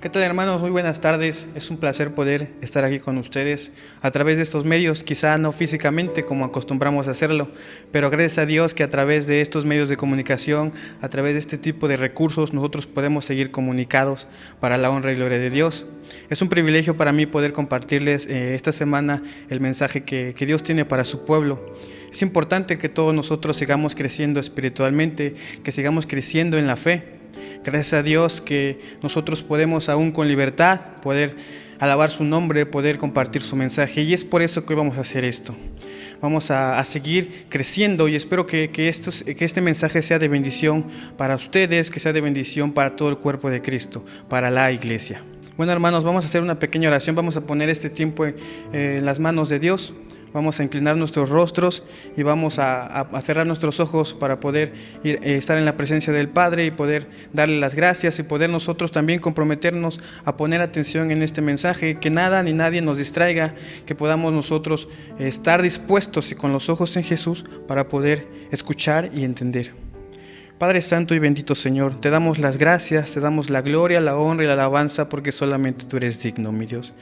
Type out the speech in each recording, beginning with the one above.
¿Qué tal, hermanos? Muy buenas tardes. Es un placer poder estar aquí con ustedes a través de estos medios, quizá no físicamente como acostumbramos a hacerlo, pero gracias a Dios que a través de estos medios de comunicación, a través de este tipo de recursos, nosotros podemos seguir comunicados para la honra y gloria de Dios. Es un privilegio para mí poder compartirles esta semana el mensaje que Dios tiene para su pueblo. Es importante que todos nosotros sigamos creciendo espiritualmente, que sigamos creciendo en la fe. Gracias a Dios que nosotros podemos aún con libertad poder alabar su nombre, poder compartir su mensaje, y es por eso que hoy vamos a hacer esto. Vamos a seguir creciendo y espero que este mensaje sea de bendición para ustedes, que sea de bendición para todo el cuerpo de Cristo, para la iglesia. Bueno, hermanos, vamos a hacer una pequeña oración, vamos a poner este tiempo en las manos de Dios. Vamos a inclinar nuestros rostros y vamos a cerrar nuestros ojos para poder estar en la presencia del Padre y poder darle las gracias y poder nosotros también comprometernos a poner atención en este mensaje, que nada ni nadie nos distraiga, que podamos nosotros estar dispuestos y con los ojos en Jesús para poder escuchar y entender. Padre Santo y bendito Señor, te damos las gracias, te damos la gloria, la honra y la alabanza porque solamente tú eres digno, mi Dios.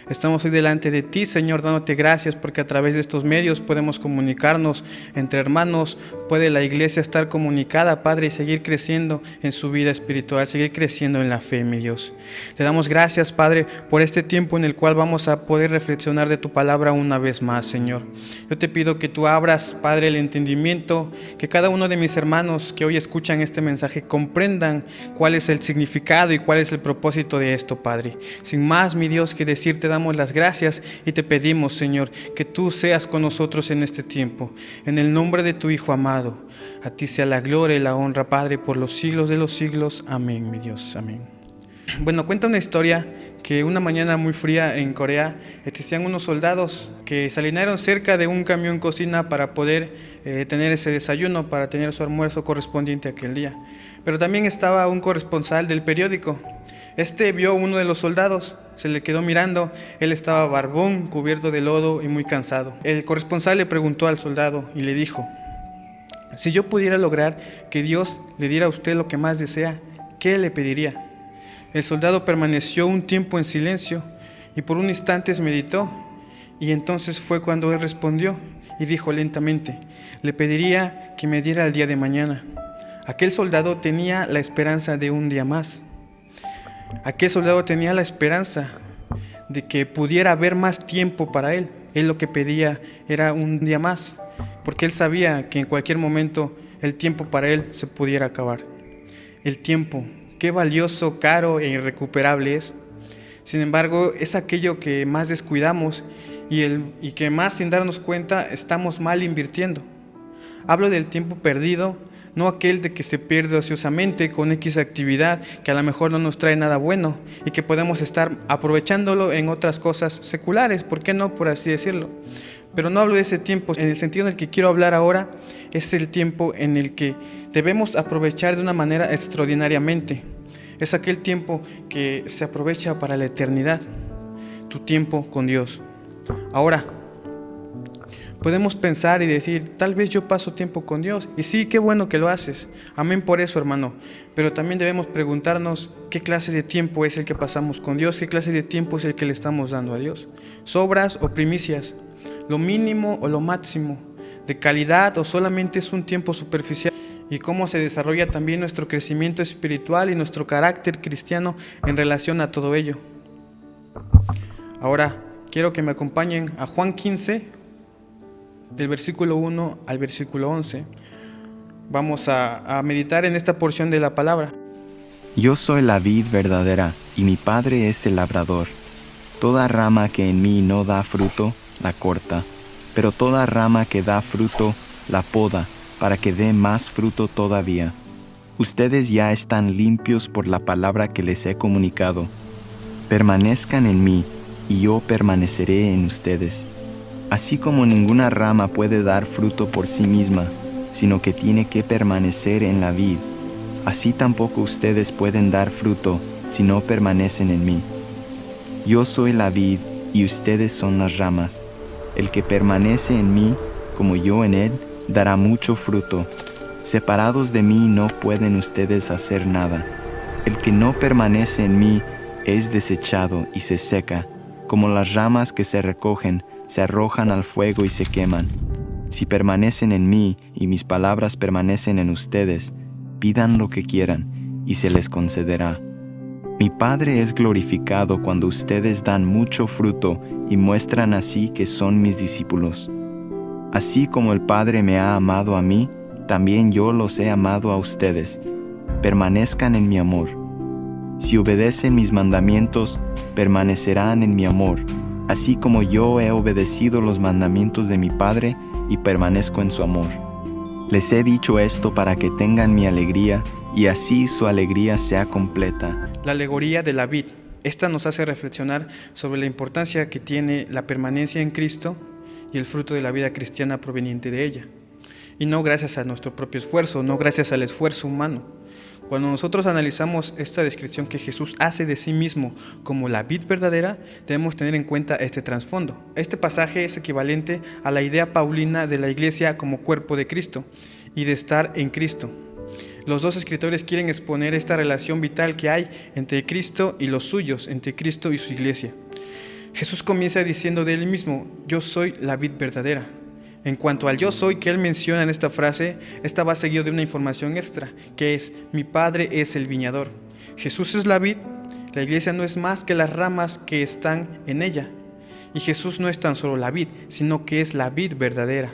Estamos hoy delante de ti, Señor, dándote gracias porque a través de estos medios podemos comunicarnos entre hermanos, puede la iglesia estar comunicada, Padre, y seguir creciendo en su vida espiritual, seguir creciendo en la fe, mi Dios. Te damos gracias, Padre, por este tiempo en el cual vamos a poder reflexionar de tu palabra una vez más, Señor. Yo te pido que tú abras, Padre, el entendimiento, que cada uno de mis hermanos que hoy escuchan este mensaje comprendan cuál es el significado y cuál es el propósito de esto, Padre. Sin más, mi Dios, que decir, te damos las gracias y te pedimos, Señor, que tú seas con nosotros en este tiempo. En el nombre de tu Hijo amado, a ti sea la gloria y la honra, Padre, por los siglos de los siglos. Amén, mi Dios. Amén. Bueno, cuenta una historia que una mañana muy fría en Corea existían unos soldados que se alinearon cerca de un camión cocina para poder tener ese desayuno, para tener su almuerzo correspondiente aquel día. Pero también estaba un corresponsal del periódico. Este vio a uno de los soldados, se le quedó mirando, él estaba barbón, cubierto de lodo y muy cansado. El corresponsal le preguntó al soldado y le dijo: si yo pudiera lograr que Dios le diera a usted lo que más desea, ¿qué le pediría? El soldado permaneció un tiempo en silencio y por un instante meditó, y entonces fue cuando él respondió y dijo lentamente: le pediría que me diera el día de mañana. Aquel soldado tenía la esperanza de un día más. Aquel soldado tenía la esperanza de que pudiera haber más tiempo para él. Él lo que pedía era un día más, porque él sabía que en cualquier momento el tiempo para él se pudiera acabar. El tiempo, qué valioso, caro e irrecuperable es. Sin embargo, es aquello que más descuidamos y que más sin darnos cuenta estamos mal invirtiendo. Hablo del tiempo perdido, no aquel de que se pierde ociosamente con X actividad que a lo mejor no nos trae nada bueno y que podemos estar aprovechándolo en otras cosas seculares, ¿por qué no? Por así decirlo. Pero no hablo de ese tiempo, en el sentido en el que quiero hablar ahora, es el tiempo en el que debemos aprovechar de una manera extraordinariamente. Es aquel tiempo que se aprovecha para la eternidad, tu tiempo con Dios. Ahora, podemos pensar y decir, tal vez yo paso tiempo con Dios, y sí, qué bueno que lo haces, amén por eso, hermano, pero también debemos preguntarnos qué clase de tiempo es el que pasamos con Dios, qué clase de tiempo es el que le estamos dando a Dios, sobras o primicias, lo mínimo o lo máximo, de calidad o solamente es un tiempo superficial, y cómo se desarrolla también nuestro crecimiento espiritual y nuestro carácter cristiano en relación a todo ello. Ahora, quiero que me acompañen a Juan 15, del versículo 1 al versículo 11. Vamos a meditar en esta porción de la palabra. Yo soy la vid verdadera, y mi Padre es el labrador. Toda rama que en mí no da fruto, la corta, pero toda rama que da fruto, la poda, para que dé más fruto todavía. Ustedes ya están limpios por la palabra que les he comunicado. Permanezcan en mí, y yo permaneceré en ustedes. Así como ninguna rama puede dar fruto por sí misma, sino que tiene que permanecer en la vid, así tampoco ustedes pueden dar fruto si no permanecen en mí. Yo soy la vid y ustedes son las ramas. El que permanece en mí, como yo en él, dará mucho fruto. Separados de mí no pueden ustedes hacer nada. El que no permanece en mí es desechado y se seca, como las ramas que se recogen, se arrojan al fuego y se queman. Si permanecen en mí y mis palabras permanecen en ustedes, pidan lo que quieran y se les concederá. Mi Padre es glorificado cuando ustedes dan mucho fruto y muestran así que son mis discípulos. Así como el Padre me ha amado a mí, también yo los he amado a ustedes. Permanezcan en mi amor. Si obedecen mis mandamientos, permanecerán en mi amor, así como yo he obedecido los mandamientos de mi Padre y permanezco en su amor. Les he dicho esto para que tengan mi alegría y así su alegría sea completa. La alegoría de la vid. Esta nos hace reflexionar sobre la importancia que tiene la permanencia en Cristo y el fruto de la vida cristiana proveniente de ella. Y no gracias a nuestro propio esfuerzo, no gracias al esfuerzo humano. Cuando nosotros analizamos esta descripción que Jesús hace de sí mismo como la vid verdadera, debemos tener en cuenta este trasfondo. Este pasaje es equivalente a la idea paulina de la iglesia como cuerpo de Cristo y de estar en Cristo. Los dos escritores quieren exponer esta relación vital que hay entre Cristo y los suyos, entre Cristo y su iglesia. Jesús comienza diciendo de él mismo: yo soy la vid verdadera. En cuanto al yo soy que él menciona en esta frase, esta va seguido de una información extra, que es: mi Padre es el viñador. Jesús es la vid, la iglesia no es más que las ramas que están en ella. Y Jesús no es tan solo la vid, sino que es la vid verdadera.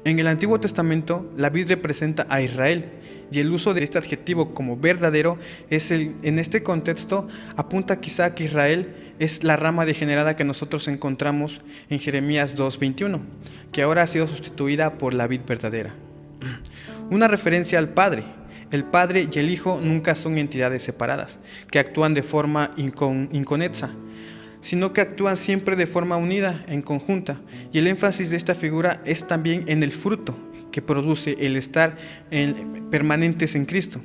En el Antiguo Testamento, la vid representa a Israel, y el uso de este adjetivo como verdadero en este contexto apunta quizá a que Israel es la rama degenerada que nosotros encontramos en Jeremías 2:21, que ahora ha sido sustituida por la vid verdadera. Una referencia al Padre. El Padre y el Hijo nunca son entidades separadas, que actúan de forma inconexa, sino que actúan siempre de forma unida, en conjunta, y el énfasis de esta figura es también en el fruto que produce el estar permanentes en Cristo.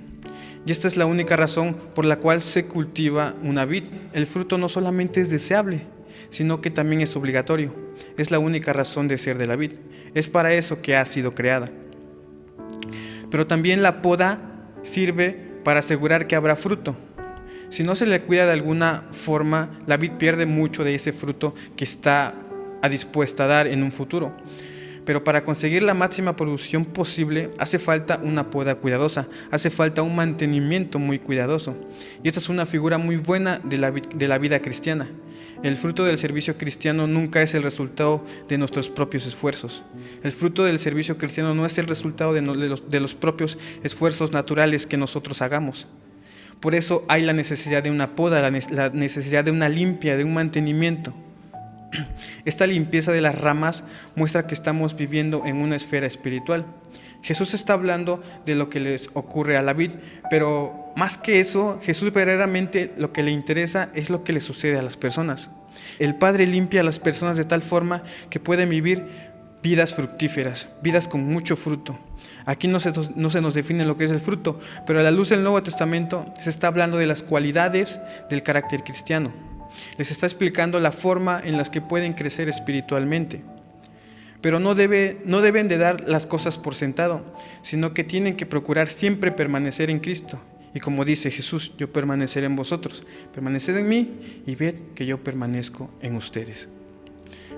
Y esta es la única razón por la cual se cultiva una vid. El fruto no solamente es deseable, sino que también es obligatorio. Es la única razón de ser de la vid. Es para eso que ha sido creada. Pero también la poda sirve para asegurar que habrá fruto. Si no se le cuida de alguna forma, la vid pierde mucho de ese fruto que está dispuesta a dar en un futuro. Pero para conseguir la máxima producción posible hace falta una poda cuidadosa, hace falta un mantenimiento muy cuidadoso. Y esta es una figura muy buena de la vida cristiana. El fruto del servicio cristiano nunca es el resultado de nuestros propios esfuerzos. El fruto del servicio cristiano no es el resultado de los propios esfuerzos naturales que nosotros hagamos. Por eso hay la necesidad de una poda, la necesidad de una limpia, de un mantenimiento. Esta limpieza de las ramas muestra que estamos viviendo en una esfera espiritual. Jesús está hablando de lo que les ocurre a la vid, pero más que eso, Jesús verdaderamente lo que le interesa es lo que le sucede a las personas. El Padre limpia a las personas de tal forma que pueden vivir vidas fructíferas, vidas con mucho fruto. Aquí no se nos define lo que es el fruto, pero a la luz del Nuevo Testamento se está hablando de las cualidades del carácter cristiano. Les está explicando la forma en las que pueden crecer espiritualmente. Pero no deben de dar las cosas por sentado, sino que tienen que procurar siempre permanecer en Cristo. Y como dice Jesús: yo permaneceré en vosotros, permaneced en mí y ved que yo permanezco en ustedes.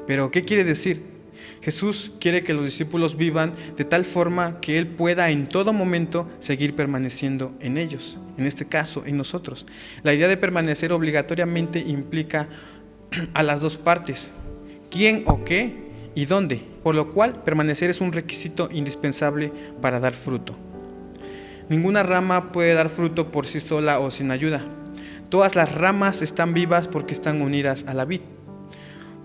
Pero ¿qué quiere decir? Jesús quiere que los discípulos vivan de tal forma que Él pueda en todo momento seguir permaneciendo en ellos, en este caso en nosotros. La idea de permanecer obligatoriamente implica a las dos partes: quién o qué y dónde, por lo cual permanecer es un requisito indispensable para dar fruto. Ninguna rama puede dar fruto por sí sola o sin ayuda. Todas las ramas están vivas porque están unidas a la vid.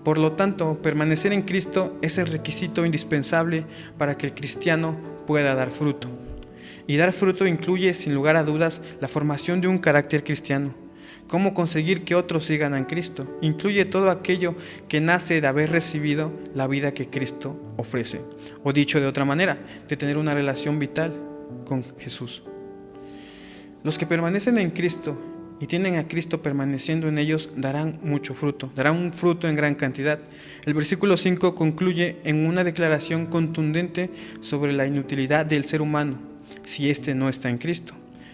Por lo tanto, permanecer en Cristo es el requisito indispensable para que el cristiano pueda dar fruto. Y dar fruto incluye, sin lugar a dudas, la formación de un carácter cristiano. Cómo conseguir que otros sigan en Cristo. Incluye todo aquello que nace de haber recibido la vida que Cristo ofrece. O dicho de otra manera, de tener una relación vital con Jesús. Los que permanecen en Cristo y tienen a Cristo permaneciendo en ellos darán mucho fruto, darán un fruto en gran cantidad. El versículo 5 concluye en una declaración contundente sobre la inutilidad del ser humano si éste no está en Cristo.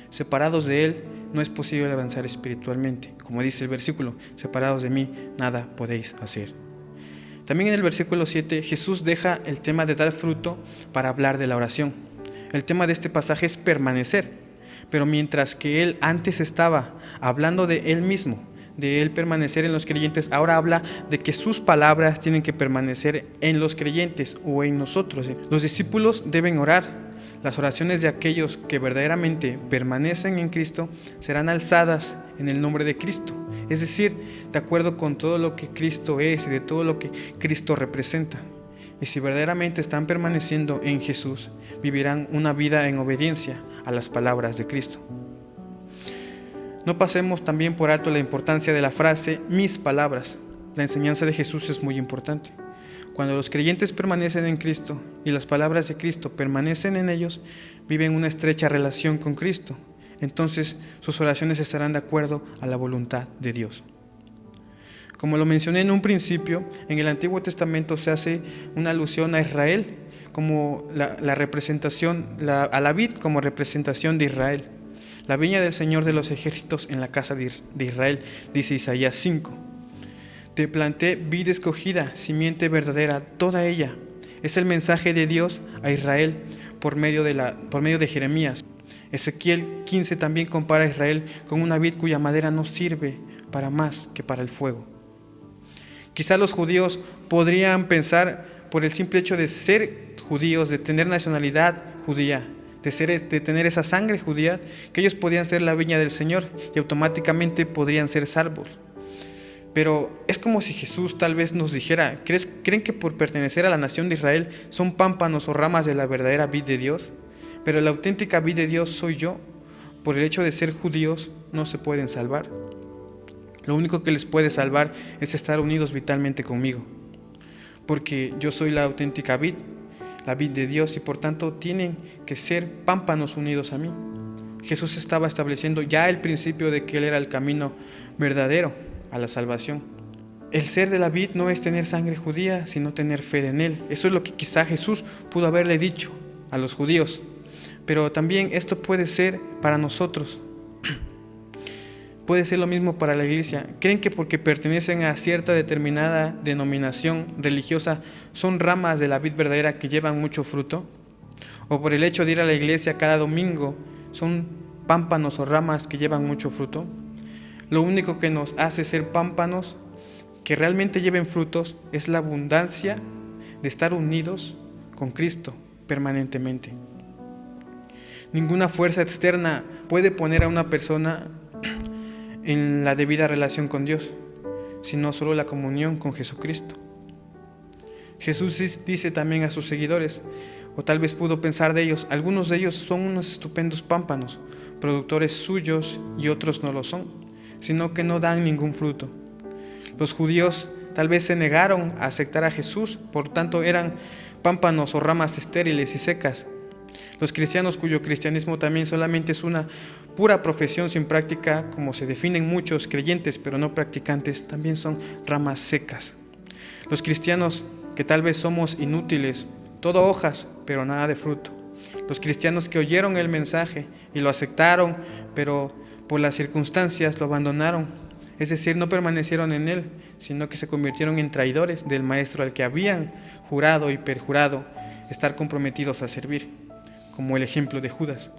Separados de Él, no es posible avanzar espiritualmente. Como dice el versículo, separados de mí, nada podéis hacer. También en el versículo 7, Jesús deja el tema de dar fruto para hablar de la oración. El tema de este pasaje es permanecer, pero mientras que Él antes estaba hablando de Él mismo, de Él permanecer en los creyentes, ahora habla de que sus palabras tienen que permanecer en los creyentes o en nosotros. Los discípulos deben orar. Las oraciones de aquellos que verdaderamente permanecen en Cristo serán alzadas en el nombre de Cristo, es decir, de acuerdo con todo lo que Cristo es y de todo lo que Cristo representa. Y si verdaderamente están permaneciendo en Jesús, vivirán una vida en obediencia a las palabras de Cristo. No pasemos también por alto la importancia de la frase mis palabras. La enseñanza de Jesús es muy importante. Cuando los creyentes permanecen en Cristo y las palabras de Cristo permanecen en ellos, viven una estrecha relación con Cristo. Entonces sus oraciones estarán de acuerdo a la voluntad de Dios. Como lo mencioné en un principio, en el Antiguo Testamento se hace una alusión a Israel como la representación, a la vid como representación de Israel. La viña del Señor de los ejércitos en la casa de Israel, dice Isaías 5. Te planté vid escogida, simiente verdadera, toda ella. Es el mensaje de Dios a Israel por medio de Jeremías. Ezequiel 15 también compara a Israel con una vid cuya madera no sirve para más que para el fuego. Quizá los judíos podrían pensar, por el simple hecho de ser judíos, de tener nacionalidad judía, de tener esa sangre judía, que ellos podían ser la viña del Señor y automáticamente podrían ser salvos. Pero es como si Jesús tal vez nos dijera, ¿creen que por pertenecer a la nación de Israel son pámpanos o ramas de la verdadera vid de Dios? Pero la auténtica vid de Dios soy yo. Por el hecho de ser judíos no se pueden salvar. Lo único que les puede salvar es estar unidos vitalmente conmigo. Porque yo soy la auténtica vid, la vid de Dios, y por tanto tienen que ser pámpanos unidos a mí. Jesús estaba estableciendo ya el principio de que Él era el camino verdadero a la salvación. El ser de la vid no es tener sangre judía, sino tener fe en Él. Eso es lo que quizá Jesús pudo haberle dicho a los judíos. Pero también esto puede ser para nosotros. Puede ser lo mismo para la iglesia. ¿Creen que porque pertenecen a cierta determinada denominación religiosa son ramas de la vid verdadera que llevan mucho fruto? ¿O por el hecho de ir a la iglesia cada domingo son pámpanos o ramas que llevan mucho fruto? Lo único que nos hace ser pámpanos que realmente lleven frutos es la abundancia de estar unidos con Cristo permanentemente. Ninguna fuerza externa puede poner a una persona en la debida relación con Dios, sino solo la comunión con Jesucristo. Jesús dice también a sus seguidores, o tal vez pudo pensar de ellos, algunos de ellos son unos estupendos pámpanos, productores suyos, y otros no lo son, sino que no dan ningún fruto. Los judíos tal vez se negaron a aceptar a Jesús, por tanto eran pámpanos o ramas estériles y secas. Los cristianos, cuyo cristianismo también solamente es una pura profesión sin práctica, como se definen muchos creyentes pero no practicantes, también son ramas secas. Los cristianos que tal vez somos inútiles, todo hojas, pero nada de fruto. Los cristianos que oyeron el mensaje y lo aceptaron, pero por las circunstancias lo abandonaron. Es decir, no permanecieron en él, sino que se convirtieron en traidores del maestro al que habían jurado y perjurado estar comprometidos a servir, como el ejemplo de Judas.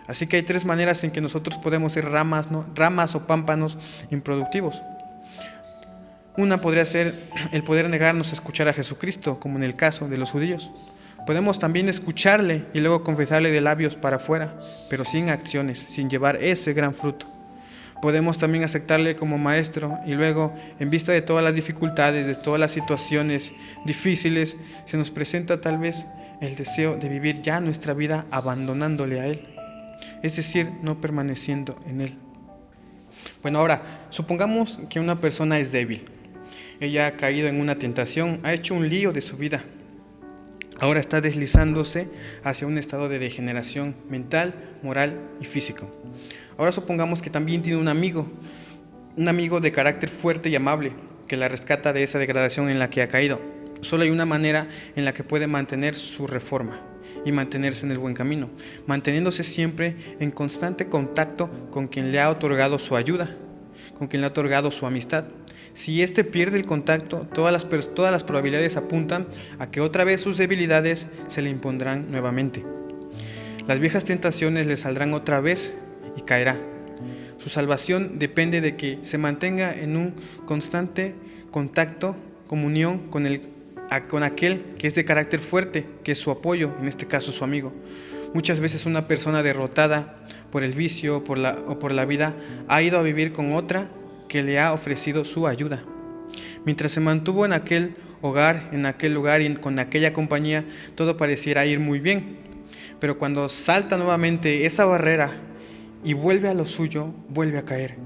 Así que hay tres maneras en que nosotros podemos ser ramas o pámpanos improductivos. Una podría ser el poder negarnos a escuchar a Jesucristo, como en el caso de los judíos. Podemos también escucharle y luego confesarle de labios para afuera, pero sin acciones, sin llevar ese gran fruto. Podemos también aceptarle como maestro y luego, en vista de todas las dificultades, de todas las situaciones difíciles, se nos presenta tal vez el deseo de vivir ya nuestra vida abandonándole a Él, es decir, no permaneciendo en Él. Bueno, ahora, supongamos que una persona es débil. Ella ha caído en una tentación, ha hecho un lío de su vida. Ahora está deslizándose hacia un estado de degeneración mental, moral y físico. Ahora supongamos que también tiene un amigo de carácter fuerte y amable, que la rescata de esa degradación en la que ha caído. Solo hay una manera en la que puede mantener su reforma, y mantenerse en el buen camino, manteniéndose siempre en constante contacto con quien le ha otorgado su ayuda, con quien le ha otorgado su amistad. Si éste pierde el contacto, todas las probabilidades apuntan a que otra vez sus debilidades se le impondrán nuevamente. Las viejas tentaciones le saldrán otra vez y caerá. Su salvación depende de que se mantenga en un constante contacto, comunión con aquel que es de carácter fuerte, que es su apoyo, en este caso su amigo. Muchas veces una persona derrotada por el vicio o por la vida ha ido a vivir con otra que le ha ofrecido su ayuda. Mientras se mantuvo en aquel hogar, en aquel lugar y con aquella compañía, todo pareciera ir muy bien. Pero cuando salta nuevamente esa barrera y vuelve a lo suyo, vuelve a caer.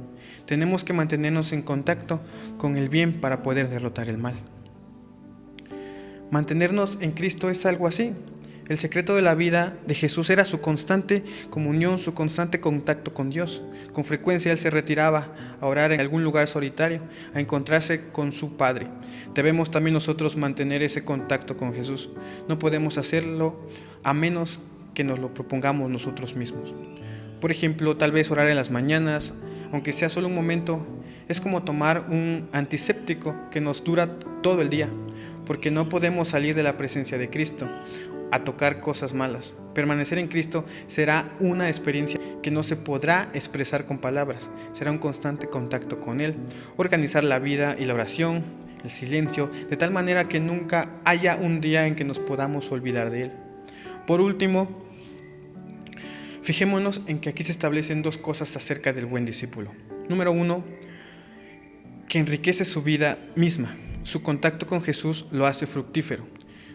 Tenemos que mantenernos en contacto con el bien para poder derrotar el mal. Mantenernos en Cristo es algo así. El secreto de la vida de Jesús era su constante comunión, su constante contacto con Dios. Con frecuencia Él se retiraba a orar en algún lugar solitario, a encontrarse con su Padre. Debemos también nosotros mantener ese contacto con Jesús. No podemos hacerlo a menos que nos lo propongamos nosotros mismos. Por ejemplo, tal vez orar en las mañanas, aunque sea solo un momento, es como tomar un antiséptico que nos dura todo el día, porque no podemos salir de la presencia de Cristo a tocar cosas malas. Permanecer en Cristo será una experiencia que no se podrá expresar con palabras, será un constante contacto con Él. Organizar la vida y la oración, el silencio, de tal manera que nunca haya un día en que nos podamos olvidar de Él. Por último, fijémonos en que aquí se establecen dos cosas acerca del buen discípulo. Número 1, que enriquece su vida misma. Su contacto con Jesús lo hace fructífero.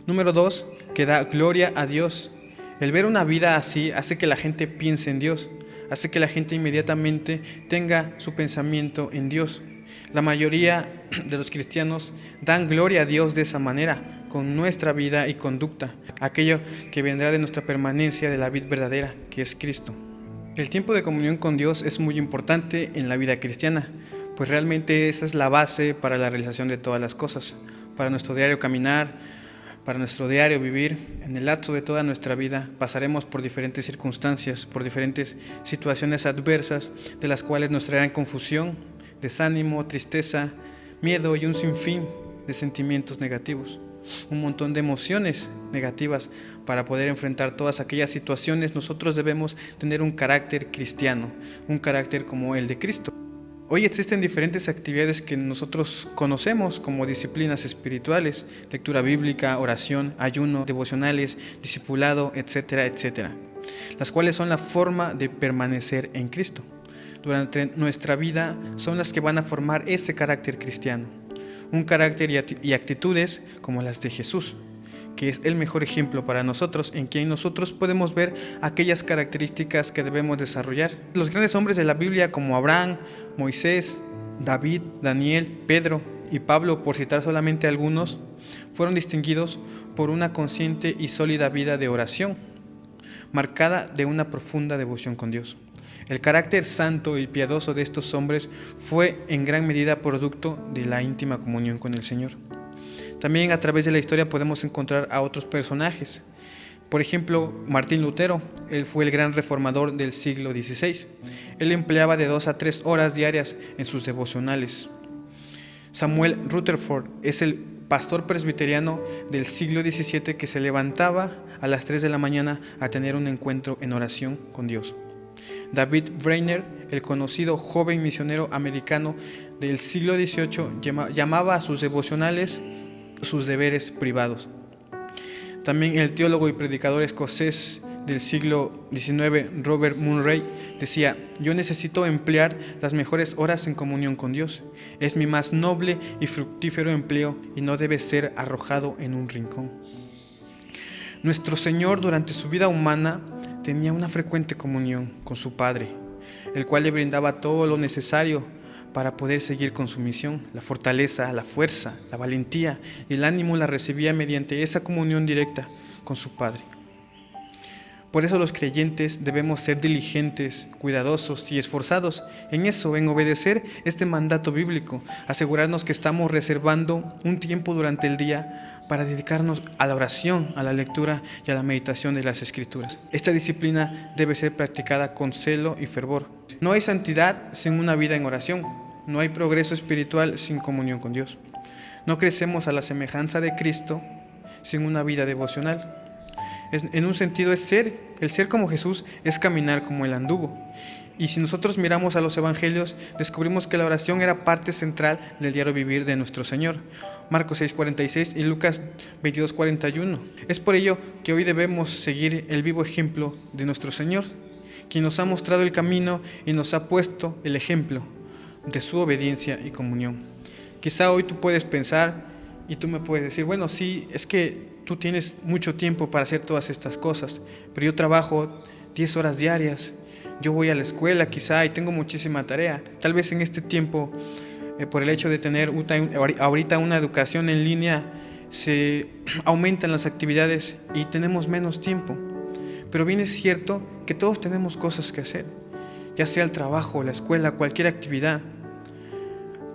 Número 2, que da gloria a Dios. El ver una vida así hace que la gente piense en Dios, hace que la gente inmediatamente tenga su pensamiento en Dios. La mayoría de los cristianos dan gloria a Dios de esa manera, con nuestra vida y conducta, aquello que vendrá de nuestra permanencia de la vid verdadera, que es Cristo. El tiempo de comunión con Dios es muy importante en la vida cristiana, pues realmente esa es la base para la realización de todas las cosas, para nuestro diario caminar, para nuestro diario vivir. En el lapso de toda nuestra vida pasaremos por diferentes circunstancias, por diferentes situaciones adversas, de las cuales nos traerán confusión, desánimo, tristeza, miedo y un sinfín de sentimientos negativos. Un montón de emociones negativas. Para poder enfrentar todas aquellas situaciones, nosotros debemos tener un carácter cristiano, un carácter como el de Cristo. Hoy existen diferentes actividades que nosotros conocemos como disciplinas espirituales: lectura bíblica, oración, ayuno, devocionales, discipulado, etcétera, etcétera, las cuales son la forma de permanecer en Cristo. Durante nuestra vida son las que van a formar ese carácter cristiano, un carácter y actitudes como las de Jesús, que es el mejor ejemplo para nosotros, en quien nosotros podemos ver aquellas características que debemos desarrollar. Los grandes hombres de la Biblia como Abraham, Moisés, David, Daniel, Pedro y Pablo, por citar solamente algunos, fueron distinguidos por una consciente y sólida vida de oración, marcada de una profunda devoción con Dios. El carácter santo y piadoso de estos hombres fue en gran medida producto de la íntima comunión con el Señor. También a través de la historia podemos encontrar a otros personajes. Por ejemplo, Martín Lutero, él fue el gran reformador del siglo XVI. Él empleaba de 2 a 3 horas diarias en sus devocionales. Samuel Rutherford es el pastor presbiteriano del siglo XVII que se levantaba a las 3 de la mañana a tener un encuentro en oración con Dios. David Brainerd, el conocido joven misionero americano del siglo XVIII, llamaba a sus devocionales sus deberes privados. También el teólogo y predicador escocés del siglo XIX, Robert Murray, decía: yo necesito emplear las mejores horas en comunión con Dios. Es mi más noble y fructífero empleo y no debe ser arrojado en un rincón. Nuestro Señor, durante su vida humana, tenía una frecuente comunión con su Padre, el cual le brindaba todo lo necesario para poder seguir con su misión. La fortaleza, la fuerza, la valentía y el ánimo la recibía mediante esa comunión directa con su Padre. Por eso los creyentes debemos ser diligentes, cuidadosos y esforzados en eso, en obedecer este mandato bíblico, asegurarnos que estamos reservando un tiempo durante el día para dedicarnos a la oración, a la lectura y a la meditación de las Escrituras. Esta disciplina debe ser practicada con celo y fervor. No hay santidad sin una vida en oración. No hay progreso espiritual sin comunión con Dios. No crecemos a la semejanza de Cristo sin una vida devocional. En un sentido el ser como Jesús es caminar como Él anduvo. Y si nosotros miramos a los evangelios, descubrimos que la oración era parte central del diario vivir de nuestro Señor. Marcos 6:46 y Lucas 22:41. Es por ello que hoy debemos seguir el vivo ejemplo de nuestro Señor, quien nos ha mostrado el camino y nos ha puesto el ejemplo de su obediencia y comunión. Quizá hoy tú puedes pensar y tú me puedes decir, bueno, sí, es que tú tienes mucho tiempo para hacer todas estas cosas, pero yo trabajo 10 horas diarias, yo voy a la escuela quizá y tengo muchísima tarea. Tal vez en este tiempo, por el hecho de tener ahorita una educación en línea, se aumentan las actividades y tenemos menos tiempo. Pero bien es cierto que todos tenemos cosas que hacer, ya sea el trabajo, la escuela, cualquier actividad.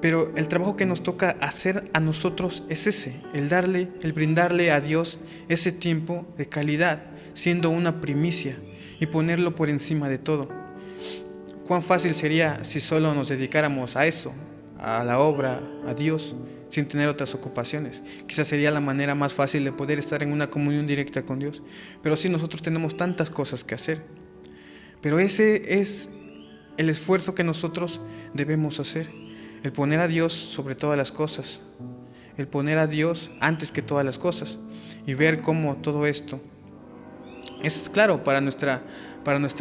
Pero el trabajo que nos toca hacer a nosotros es ese, el brindarle a Dios ese tiempo de calidad, siendo una primicia y ponerlo por encima de todo. Cuán fácil sería si solo nos dedicáramos a eso, a la obra, a Dios, sin tener otras ocupaciones. Quizás sería la manera más fácil de poder estar en una comunión directa con Dios. Pero sí, nosotros tenemos tantas cosas que hacer. Pero ese es el esfuerzo que nosotros debemos hacer. El poner a Dios sobre todas las cosas. El poner a Dios antes que todas las cosas. Y ver cómo todo esto es claro para nuestra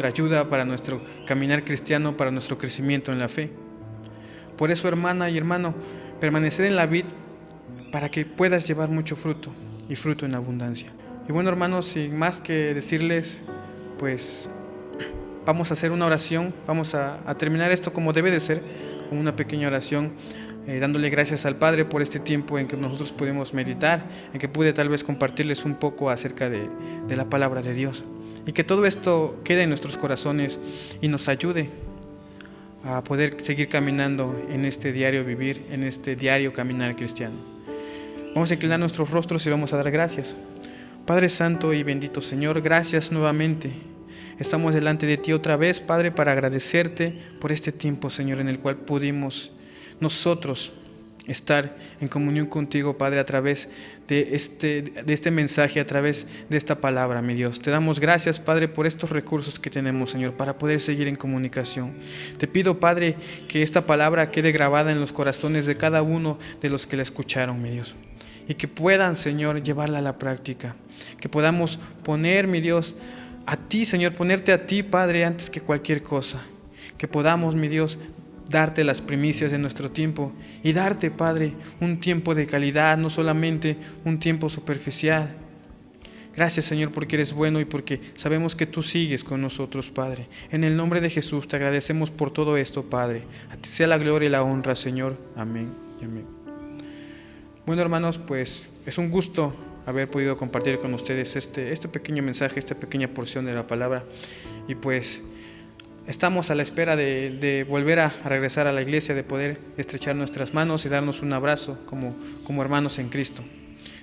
ayuda, para nuestro caminar cristiano, para nuestro crecimiento en la fe. Por eso, hermana y hermano, permaneced en la vid para que puedas llevar mucho fruto y fruto en abundancia. Y bueno, hermanos, sin más que decirles, pues vamos a hacer una oración, vamos a terminar esto como debe de ser, con una pequeña oración, dándole gracias al Padre por este tiempo en que nosotros pudimos meditar, en que pude tal vez compartirles un poco acerca de la palabra de Dios. Y que todo esto quede en nuestros corazones y nos ayude a poder seguir caminando en este diario vivir, en este diario caminar cristiano. Vamos a inclinar nuestros rostros y vamos a dar gracias. Padre Santo y bendito Señor, gracias nuevamente. Estamos delante de ti otra vez, Padre, para agradecerte por este tiempo, Señor, en el cual pudimos nosotros estar en comunión contigo, Padre, a través de este mensaje, a través de esta palabra, mi Dios. Te damos gracias, Padre, por estos recursos que tenemos, Señor, para poder seguir en comunicación. Te pido, Padre, que esta palabra quede grabada en los corazones de cada uno de los que la escucharon, mi Dios. Y que puedan, Señor, llevarla a la práctica. Que podamos poner, mi Dios, a ti, Señor, ponerte a ti, Padre, antes que cualquier cosa. Que podamos, mi Dios, darte las primicias de nuestro tiempo y darte, Padre, un tiempo de calidad, no solamente un tiempo superficial. Gracias, Señor, porque eres bueno y porque sabemos que tú sigues con nosotros, Padre. En el nombre de Jesús te agradecemos por todo esto, Padre. A ti sea la gloria y la honra, Señor. Amén y amén. Bueno, hermanos, pues es un gusto haber podido compartir con ustedes este pequeño mensaje, esta pequeña porción de la palabra. Y pues estamos a la espera de volver a regresar a la iglesia, de poder estrechar nuestras manos y darnos un abrazo como hermanos en Cristo.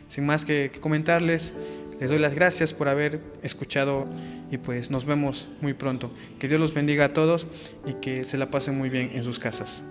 Sin más que comentarles, les doy las gracias por haber escuchado y pues nos vemos muy pronto. Que Dios los bendiga a todos y que se la pasen muy bien en sus casas.